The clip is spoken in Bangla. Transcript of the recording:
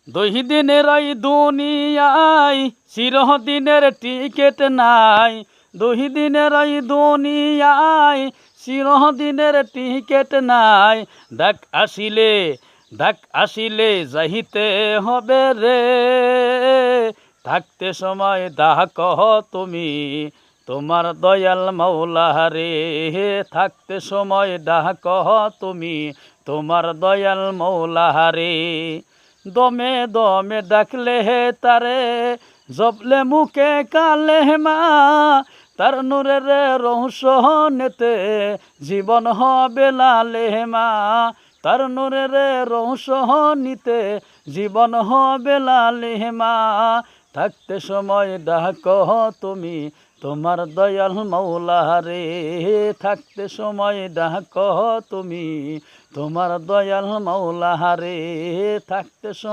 দহিদিনের এই দুনিয়ায় চিরদিনের টিকেট নাই। দহিদিনের এই দুনিয়ায় চিরদিনের টিকেট নাই। ডাক আসিলে যাইতে হবে রে। থাকতে সময় ডাক তুমি তোমার দয়াল মাওলা রে। থাকতে সময় ডাক তুমি তোমার দয়াল মাওলা রে। দমে দমে ডাকলে তারে জপলে মুখে কালে মা। তার নূরের রহস্যনেতে জীবন হবে লালে মা। তার নূরের রহস্য নিতে জীবন হবে লালে মা। থাকতে সময় ডাক তুমি তোমার দয়াল মাওলা রে। থাকতে সময় ডাক তুমি তোমার দয়াল মাওলা রে। থাকতে